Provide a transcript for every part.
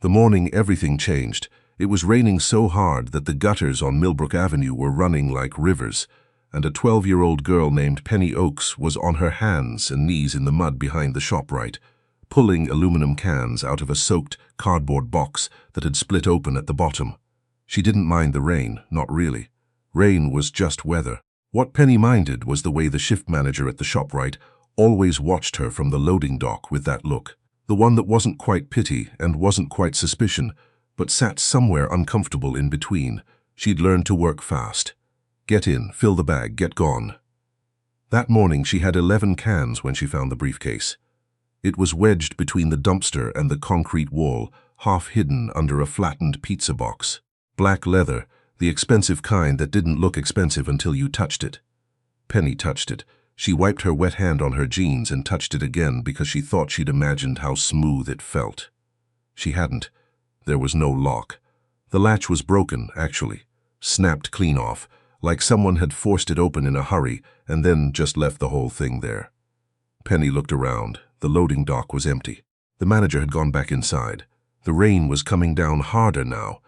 The morning everything changed. It was raining so hard that the gutters on Millbrook Avenue were running like rivers, and a 12-year-old girl named Penny Oakes was on her hands and knees in the mud behind the ShopRite, pulling aluminum cans out of a soaked cardboard box that had split open at the bottom. She didn't mind the rain, not really. Rain was just weather. What Penny minded was the way the shift manager at the ShopRite always watched her from the loading dock with that look. The one that wasn't quite pity and wasn't quite suspicion, but sat somewhere uncomfortable in between. She'd learned to work fast. Get in, fill the bag, get gone. That morning she had 11 cans when she found the briefcase. It was wedged between the dumpster and the concrete wall, half hidden under a flattened pizza box. Black leather, the expensive kind that didn't look expensive until you touched it. Penny touched it. She wiped her wet hand on her jeans and touched it again because she thought she'd imagined how smooth it felt. She hadn't. There was no lock. The latch was broken, actually, snapped clean off, like someone had forced it open in a hurry and then just left the whole thing there. Penny looked around. The loading dock was empty. The manager had gone back inside. The rain was coming down harder now,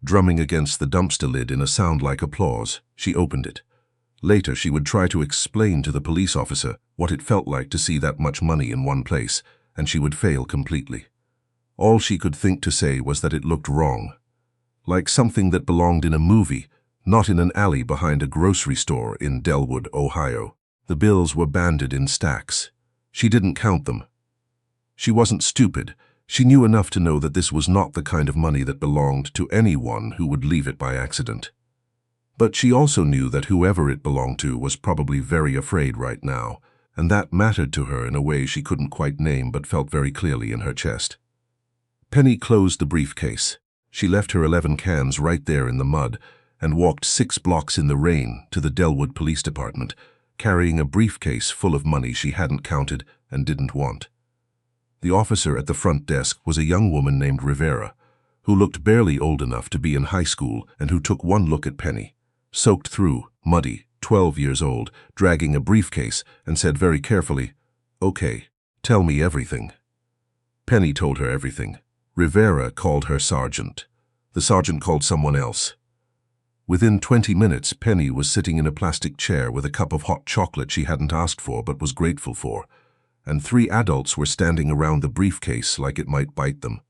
drumming against the dumpster lid in a sound like applause. She opened it. Later, she would try to explain to the police officer what it felt like to see that much money in one place, and she would fail completely. All she could think to say was that it looked wrong. Like something that belonged in a movie, not in an alley behind a grocery store in Delwood, Ohio. The bills were banded in stacks. She didn't count them. She wasn't stupid. She knew enough to know that this was not the kind of money that belonged to anyone who would leave it by accident. But she also knew that whoever it belonged to was probably very afraid right now, and that mattered to her in a way she couldn't quite name but felt very clearly in her chest. Penny closed the briefcase. She left her 11 cans right there in the mud and walked 6 blocks in the rain to the Delwood Police Department, carrying a briefcase full of money she hadn't counted and didn't want. The officer at the front desk was a young woman named Rivera, who looked barely old enough to be in high school and who took one look at Penny, soaked through, muddy, 12 years old, dragging a briefcase, and said very carefully, "Okay, tell me everything." Penny told her everything. Rivera called her sergeant. The sergeant called someone else. Within 20 minutes, Penny was sitting in a plastic chair with a cup of hot chocolate she hadn't asked for but was grateful for, and 3 adults were standing around the briefcase like it might bite them.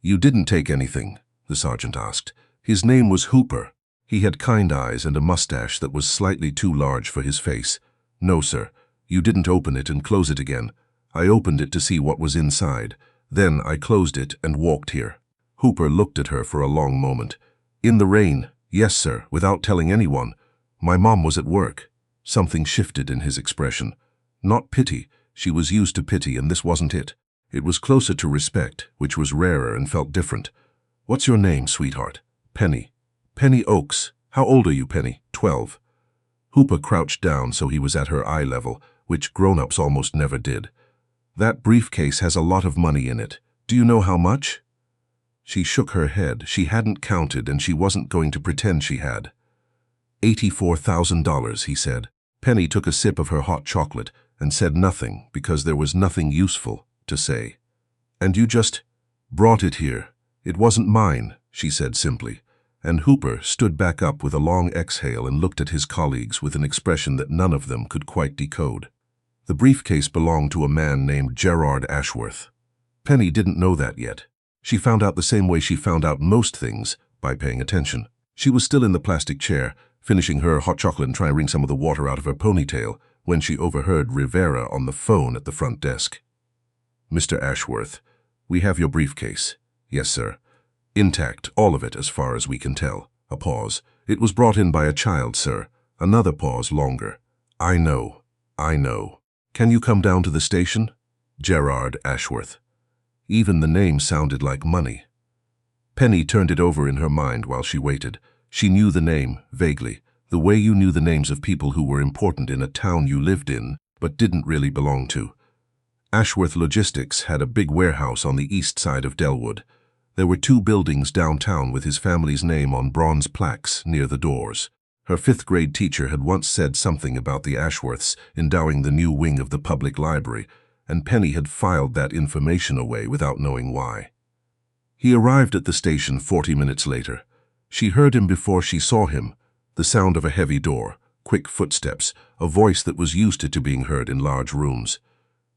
"You didn't take anything?" the sergeant asked. His name was Hooper. He had kind eyes and a mustache that was slightly too large for his face. "No, sir. You didn't open it and close it again. I opened it to see what was inside. Then I closed it and walked here." Hooper looked at her for a long moment. "In the rain? Yes, sir, without telling anyone. My mom was at work." Something shifted in his expression. Not pity. She was used to pity, and this wasn't it. It was closer to respect, which was rarer and felt different. "What's your name, sweetheart?" "Penny." "Penny Oakes. How old are you, Penny?" 12. Hooper crouched down so he was at her eye level, which grown-ups almost never did. "That briefcase has a lot of money in it. Do you know how much?" She shook her head. She hadn't counted, and she wasn't going to pretend she had. $84,000, he said. Penny took a sip of her hot chocolate and said nothing because there was nothing useful to say. "And you just brought it here. It wasn't mine," she said simply. And Hooper stood back up with a long exhale and looked at his colleagues with an expression that none of them could quite decode. The briefcase belonged to a man named Gerard Ashworth. Penny didn't know that yet. She found out the same way she found out most things, by paying attention. She was still in the plastic chair, finishing her hot chocolate and trying to wring some of the water out of her ponytail, when she overheard Rivera on the phone at the front desk. "Mr. Ashworth, we have your briefcase." "Yes, sir." "Intact, all of it as far as we can tell." A pause. "It was brought in by a child, sir." Another pause longer. "I know. Can you come down to the station?" Gerard Ashworth. Even the name sounded like money. Penny turned it over in her mind while she waited. She knew the name, vaguely, the way you knew the names of people who were important in a town you lived in, but didn't really belong to. Ashworth Logistics had a big warehouse on the east side of Delwood. There were 2 buildings downtown with his family's name on bronze plaques near the doors. Her 5th-grade teacher had once said something about the Ashworths endowing the new wing of the public library, and Penny had filed that information away without knowing why. He arrived at the station 40 minutes later. She heard him before she saw him, the sound of a heavy door, quick footsteps, a voice that was used to being heard in large rooms.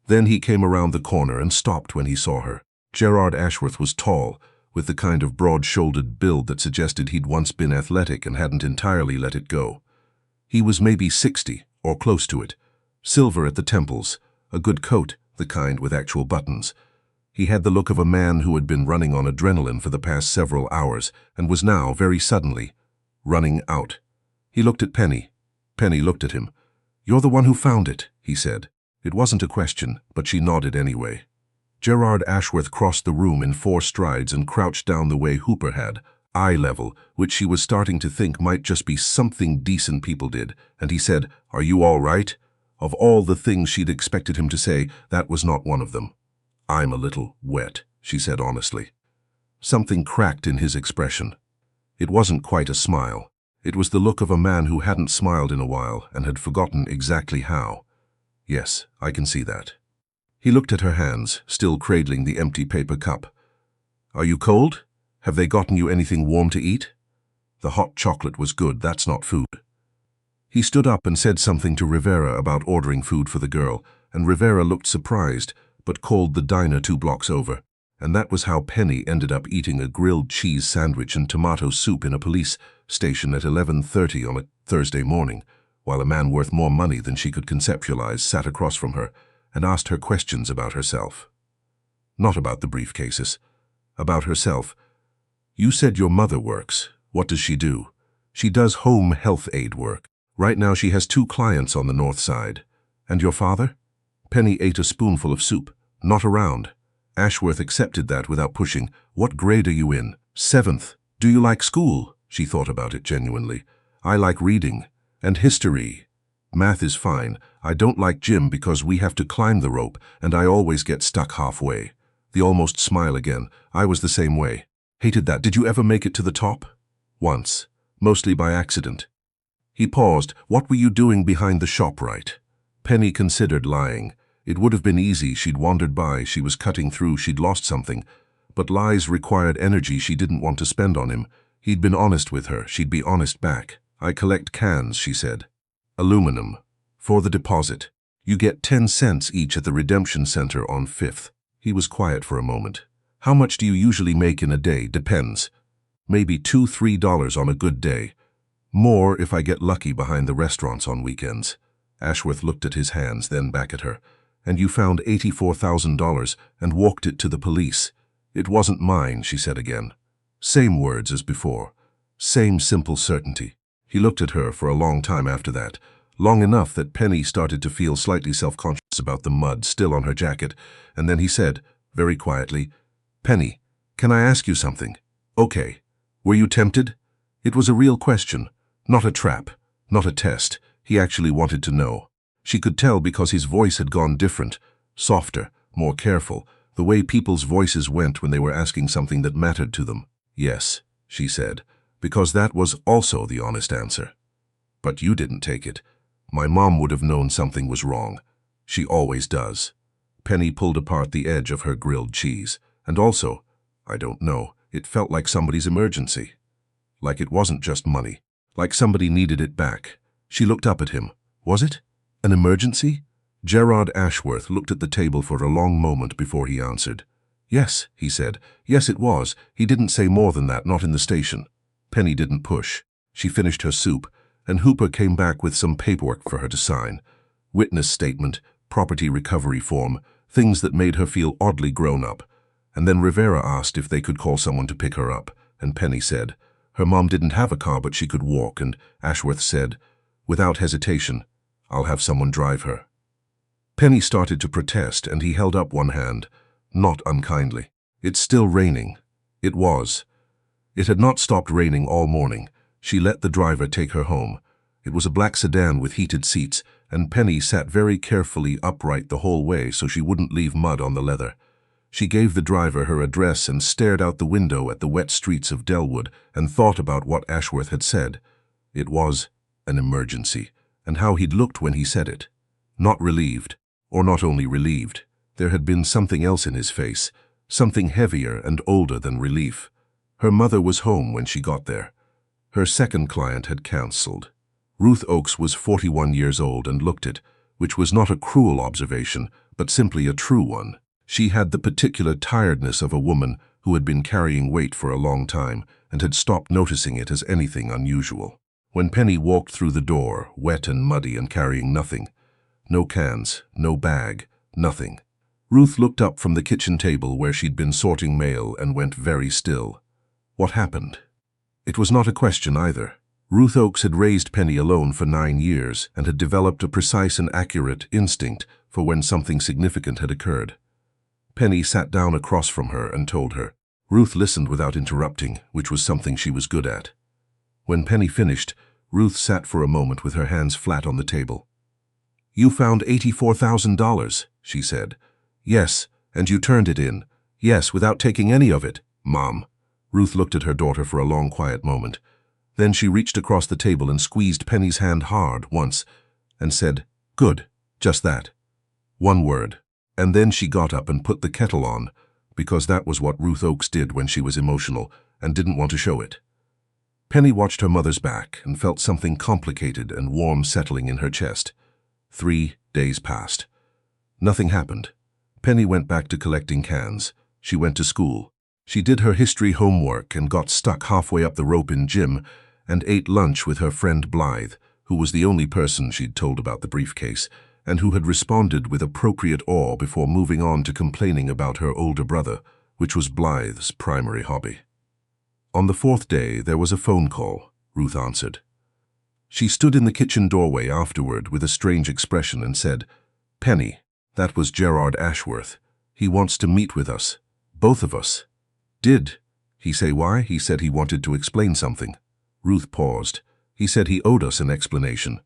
Then he came around the corner and stopped when he saw her. Gerard Ashworth was tall, with the kind of broad-shouldered build that suggested he'd once been athletic and hadn't entirely let it go. He was maybe 60, or close to it. Silver at the temples, a good coat, the kind with actual buttons. He had the look of a man who had been running on adrenaline for the past several hours and was now, very suddenly, running out. He looked at Penny. Penny looked at him. "You're the one who found it," he said. It wasn't a question, but she nodded anyway. Gerard Ashworth crossed the room in 4 strides and crouched down the way Hooper had, eye level, which she was starting to think might just be something decent people did, and he said, "Are you all right?" Of all the things she'd expected him to say, that was not one of them. "I'm a little wet," she said honestly. Something cracked in his expression. It wasn't quite a smile. It was the look of a man who hadn't smiled in a while and had forgotten exactly how. "Yes, I can see that." He looked at her hands, still cradling the empty paper cup. "Are you cold? Have they gotten you anything warm to eat?" "The hot chocolate was good, that's not food." He stood up and said something to Rivera about ordering food for the girl, and Rivera looked surprised, but called the diner 2 blocks over. And that was how Penny ended up eating a grilled cheese sandwich and tomato soup in a police station at 11:30 on a Thursday morning, while a man worth more money than she could conceptualize sat across from her and asked her questions about herself. Not about the briefcases. About herself. "You said your mother works. What does she do?" "She does home health aid work. Right now she has 2 clients on the north side." "And your father?" Penny ate a spoonful of soup. "Not around." Ashworth accepted that without pushing. "What grade are you in?" "7th. "Do you like school?" She thought about it genuinely. "I like reading. And history. Math is fine. I don't like gym because we have to climb the rope and I always get stuck halfway." The almost smile again. "I was the same way. Hated that. Did you ever make it to the top?" "Once. Mostly by accident." He paused. "What were you doing behind the shop, right?" Penny considered lying. It would have been easy. She'd wandered by, she was cutting through, she'd lost something. But lies required energy she didn't want to spend on him. He'd been honest with her, she'd be honest back. "I collect cans," she said. "Aluminum. For the deposit. You get 10 cents each at the redemption center on 5th. He was quiet for a moment. "How much do you usually make in a day?" "Depends. Maybe $2–3 on a good day. More if I get lucky behind the restaurants on weekends." Ashworth looked at his hands, then back at her. "And you found $84,000 and walked it to the police." "It wasn't mine," she said again. Same words as before. Same simple certainty. He looked at her for a long time after that, long enough that Penny started to feel slightly self-conscious about the mud still on her jacket, and then he said, very quietly, "Penny, can I ask you something?" "Okay. Were you tempted?" It was a real question, not a trap, not a test. He actually wanted to know. She could tell because his voice had gone different, softer, more careful, the way people's voices went when they were asking something that mattered to them. "Yes," she said, because that was also the honest answer. "But you didn't take it. My mom would have known something was wrong. She always does." Penny pulled apart the edge of her grilled cheese. "And also, I don't know, it felt like somebody's emergency. Like it wasn't just money. Like somebody needed it back." She looked up at him. "Was it? An emergency?" Gerard Ashworth looked at the table for a long moment before he answered. "Yes," he said. "Yes, it was. He didn't say more than that, not in the station." Penny didn't push. She finished her soup, and Hooper came back with some paperwork for her to sign. Witness statement, property recovery form, things that made her feel oddly grown up. And then Rivera asked if they could call someone to pick her up, and Penny said. Her mom didn't have a car, but she could walk, and Ashworth said, without hesitation, "I'll have someone drive her." Penny started to protest, and he held up one hand, not unkindly. "It's still raining." It was. It had not stopped raining all morning. She let the driver take her home. It was a black sedan with heated seats, and Penny sat very carefully upright the whole way so she wouldn't leave mud on the leather. She gave the driver her address and stared out the window at the wet streets of Delwood and thought about what Ashworth had said. It was an emergency, and how he'd looked when he said it. Not relieved, or not only relieved. There had been something else in his face, something heavier and older than relief. Her mother was home when she got there. Her second client had cancelled. Ruth Oakes was 41 years old and looked it, which was not a cruel observation, but simply a true one. She had the particular tiredness of a woman who had been carrying weight for a long time and had stopped noticing it as anything unusual. When Penny walked through the door, wet and muddy and carrying nothing, no cans, no bag, nothing, Ruth looked up from the kitchen table where she'd been sorting mail and went very still. What happened? It was not a question either. Ruth Oakes had raised Penny alone for 9 years and had developed a precise and accurate instinct for when something significant had occurred. Penny sat down across from her and told her. Ruth listened without interrupting, which was something she was good at. When Penny finished, Ruth sat for a moment with her hands flat on the table. "You found $84,000, she said. "Yes, and you turned it in." "Yes, without taking any of it, Mom." Ruth looked at her daughter for a long, quiet moment. Then she reached across the table and squeezed Penny's hand hard once and said, "Good, just that. One word." And then she got up and put the kettle on, because that was what Ruth Oakes did when she was emotional and didn't want to show it. Penny watched her mother's back and felt something complicated and warm settling in her chest. 3 days passed. Nothing happened. Penny went back to collecting cans. She went to school. She did her history homework and got stuck halfway up the rope in gym and ate lunch with her friend Blythe, who was the only person she'd told about the briefcase and who had responded with appropriate awe before moving on to complaining about her older brother, which was Blythe's primary hobby. On the 4th day, there was a phone call. Ruth answered. She stood in the kitchen doorway afterward with a strange expression and said, "Penny, that was Gerard Ashworth. He wants to meet with us. Both of us." "Did he say why?" "He said he wanted to explain something." Ruth paused. "He said he owed us an explanation.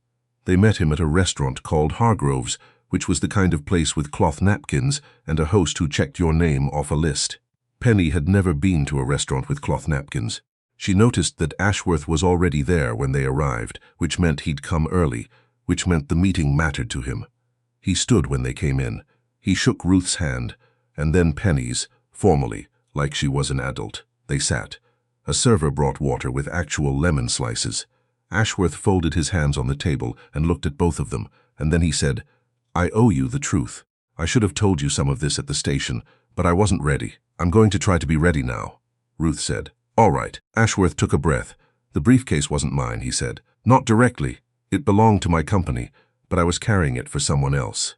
They met him at a restaurant called Hargrove's, which was the kind of place with cloth napkins and a host who checked your name off a list." Penny had never been to a restaurant with cloth napkins. She noticed that Ashworth was already there when they arrived, which meant he'd come early, which meant the meeting mattered to him. He stood when they came in. He shook Ruth's hand, and then Penny's, formally, like she was an adult. They sat. A server brought water with actual lemon slices. Ashworth folded his hands on the table and looked at both of them, and then he said, "I owe you the truth. I should have told you some of this at the station, but I wasn't ready. I'm going to try to be ready now." Ruth said, "All right." Ashworth took a breath. "The briefcase wasn't mine," he said. "Not directly. It belonged to my company, but I was carrying it for someone else."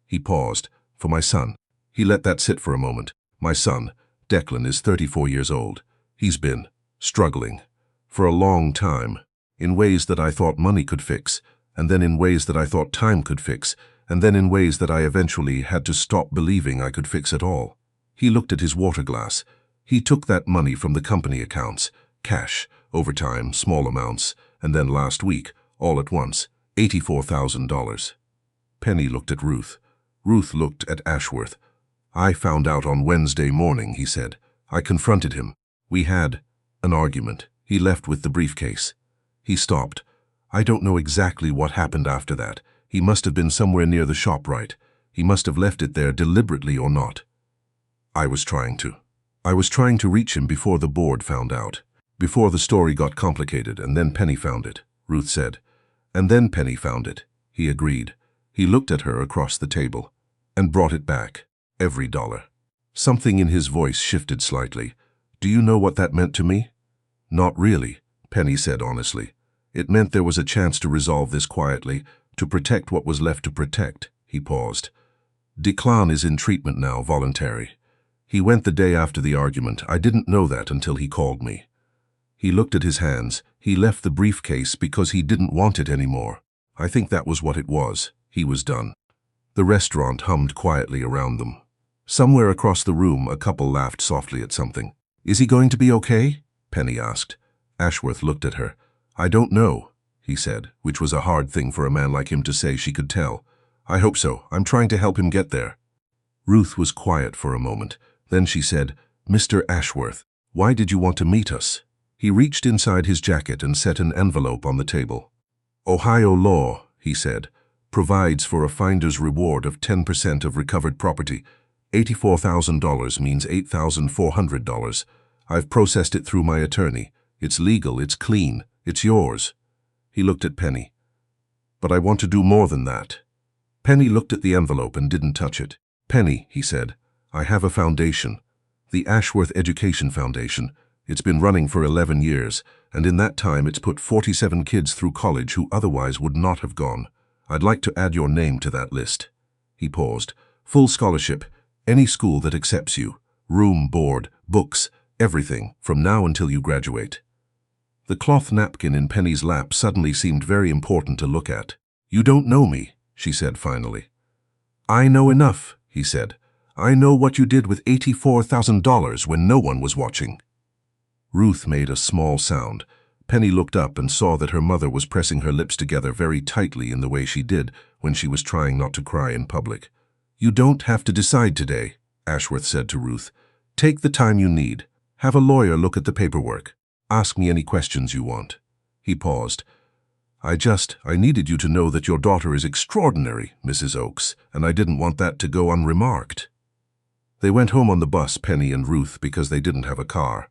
He paused. "For my son." He let that sit for a moment. "My son, Declan, is 34 years old. He's been struggling for a long time, in ways that I thought money could fix, and then in ways that I thought time could fix, and then in ways that I eventually had to stop believing I could fix at all." He looked at his water glass. He took that money from the company accounts, cash, overtime, small amounts, and then last week, all at once, $84,000. Penny looked at Ruth. Ruth looked at Ashworth. "I found out on Wednesday morning," he said. "I confronted him. We had an argument. He left with the briefcase." He stopped. "I don't know exactly what happened after that. He must have been somewhere near the shop, right? He must have left it there deliberately or not. I was trying to reach him before the board found out, before the story got complicated, and then Penny found it," Ruth said. "And then Penny found it," he agreed. He looked at her across the table and brought it back, every dollar. Something in his voice shifted slightly. "Do you know what that meant to me?" "Not really," Penny said honestly. "It meant there was a chance to resolve this quietly, to protect what was left to protect." He paused. "Declan is in treatment now, voluntary. He went the day after the argument. I didn't know that until he called me." He looked at his hands. He left the briefcase because he didn't want it anymore. I think that was what it was. He was done. The restaurant hummed quietly around them. Somewhere across the room, a couple laughed softly at something. "Is he going to be okay?" Penny asked. Ashworth looked at her. "I don't know," he said, which was a hard thing for a man like him to say, she could tell. "I hope so. I'm trying to help him get there." Ruth was quiet for a moment. Then she said, "Mr. Ashworth, why did you want to meet us?" He reached inside his jacket and set an envelope on the table. "Ohio law," he said, "provides for a finder's reward of 10% of recovered property. $84,000 means $8,400. I've processed it through my attorney. It's legal, it's clean, it's yours. He looked at Penny. But I want to do more than that. Penny looked at the envelope and didn't touch it. Penny, he said, I have a foundation. The Ashworth Education Foundation. It's been running for 11 years, and in that time it's put 47 kids through college who otherwise would not have gone. I'd like to add your name to that list. He paused. Full scholarship, any school that accepts you. Room, board, books, everything, from now until you graduate. The cloth napkin in Penny's lap suddenly seemed very important to look at. You don't know me, she said finally. I know enough, he said. I know what you did with $84,000 when no one was watching. Ruth made a small sound. Penny looked up and saw that her mother was pressing her lips together very tightly in the way she did when she was trying not to cry in public. You don't have to decide today, Ashworth said to Ruth. Take the time you need. Have a lawyer look at the paperwork. Ask me any questions you want. He paused. I needed you to know that your daughter is extraordinary, Mrs. Oakes, and I didn't want that to go unremarked. They went home on the bus, Penny and Ruth, because they didn't have a car.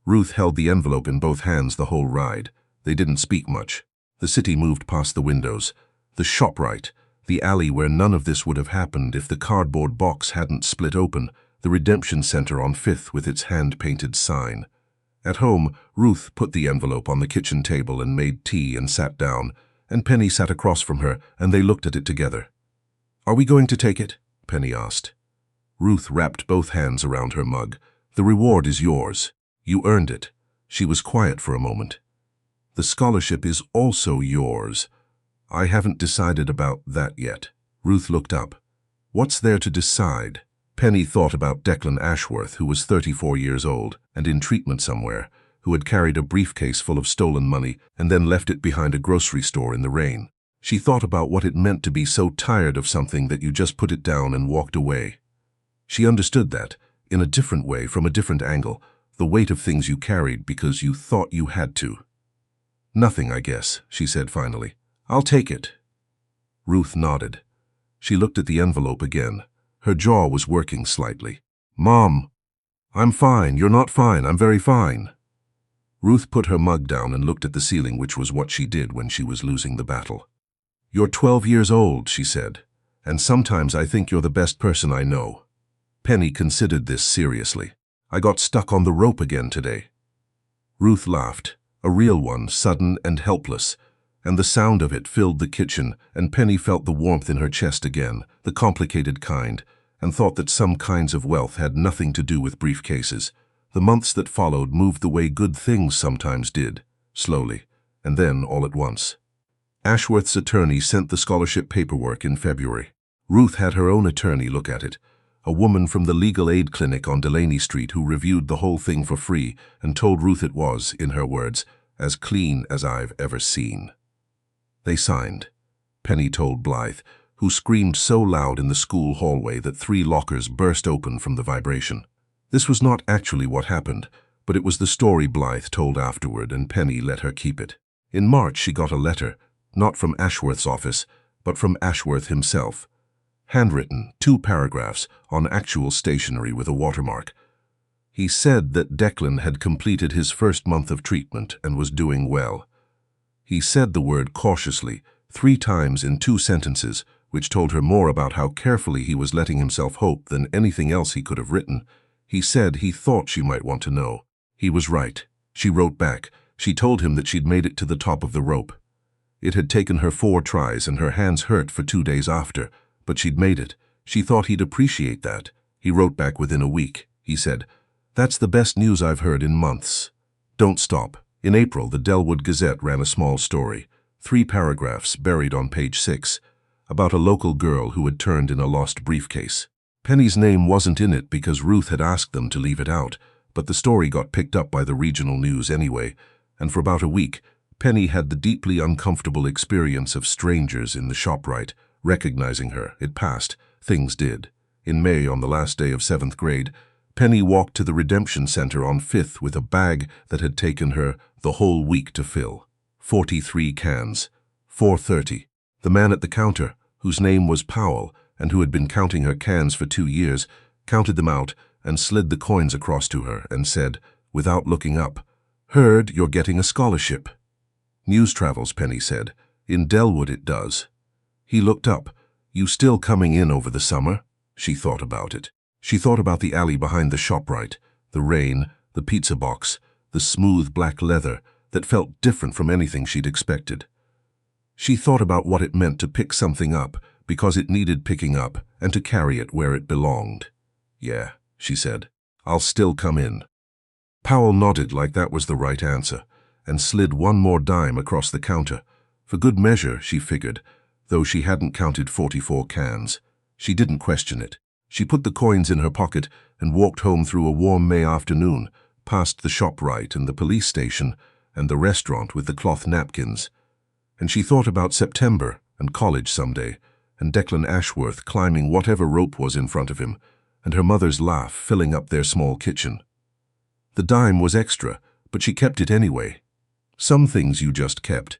Ruth held the envelope in both hands the whole ride. They didn't speak much. The city moved past the windows. The ShopRite, the alley where none of this would have happened if the cardboard box hadn't split open, the redemption center on 5th with its hand-painted sign. At home, Ruth put the envelope on the kitchen table and made tea and sat down, and Penny sat across from her, and they looked at it together. Are we going to take it? Penny asked. Ruth wrapped both hands around her mug. The reward is yours. You earned it. She was quiet for a moment. The scholarship is also yours. I haven't decided about that yet. Ruth looked up. What's there to decide? Penny thought about Declan Ashworth, who was 34 years old and in treatment somewhere, who had carried a briefcase full of stolen money and then left it behind a grocery store in the rain. She thought about what it meant to be so tired of something that you just put it down and walked away. She understood that, in a different way, from a different angle, the weight of things you carried because you thought you had to. Nothing, I guess, she said finally. I'll take it. Ruth nodded. She looked at the envelope again. Her jaw was working slightly. Mom, I'm fine. You're not fine. I'm very fine. Ruth put her mug down and looked at the ceiling, which was what she did when she was losing the battle. You're 12 years old, she said, and sometimes I think you're the best person I know. Penny considered this seriously. I got stuck on the rope again today. Ruth laughed, a real one, sudden and helpless, and the sound of it filled the kitchen, and Penny felt the warmth in her chest again, the complicated kind, and thought that some kinds of wealth had nothing to do with briefcases. The months that followed moved the way good things sometimes did, slowly, and then all at once. Ashworth's attorney sent the scholarship paperwork in February. Ruth had her own attorney look at it, a woman from the legal aid clinic on Delaney Street who reviewed the whole thing for free and told Ruth it was, in her words, as clean as I've ever seen. They signed. Penny told Blythe, who screamed so loud in the school hallway that 3 lockers burst open from the vibration. This was not actually what happened, but it was the story Blythe told afterward, and Penny let her keep it. In March she got a letter, not from Ashworth's office, but from Ashworth himself. Handwritten, 2 paragraphs, on actual stationery with a watermark. He said that Declan had completed his first month of treatment and was doing well. He said the word cautiously, 3 times in 2 sentences, which told her more about how carefully he was letting himself hope than anything else he could have written. He said he thought she might want to know. He was right. She wrote back. She told him that she'd made it to the top of the rope. It had taken her 4 tries and her hands hurt for 2 days after, but she'd made it. She thought he'd appreciate that. He wrote back within a week. He said, "That's the best news I've heard in months. Don't stop." In April, the Delwood Gazette ran a small story, 3 paragraphs buried on page 6, about a local girl who had turned in a lost briefcase. Penny's name wasn't in it because Ruth had asked them to leave it out, but the story got picked up by the regional news anyway, and for about a week, Penny had the deeply uncomfortable experience of strangers in the ShopRite, recognizing her. It passed. Things did. In May, on the last day of 7th grade, Penny walked to the redemption center on 5th with a bag that had taken her the whole week to fill. 43 cans. 4:30. The man at the counter, whose name was Powell and who had been counting her cans for 2 years, counted them out, and slid the coins across to her and said, without looking up, "Heard you're getting a scholarship." "News travels," Penny said. "In Delwood it does." He looked up. "You still coming in over the summer?" She thought about it. She thought about the alley behind the ShopRite, the rain, the pizza box, the smooth black leather that felt different from anything she'd expected. She thought about what it meant to pick something up because it needed picking up and to carry it where it belonged. "Yeah," she said, "I'll still come in." Powell nodded like that was the right answer and slid one more dime across the counter. For good measure, she figured, though she hadn't counted 44 cans. She didn't question it. She put the coins in her pocket and walked home through a warm May afternoon, past the ShopRite and the police station and the restaurant with the cloth napkins. And she thought about September and college someday, and Declan Ashworth climbing whatever rope was in front of him, and her mother's laugh filling up their small kitchen. The dime was extra, but she kept it anyway. Some things you just kept.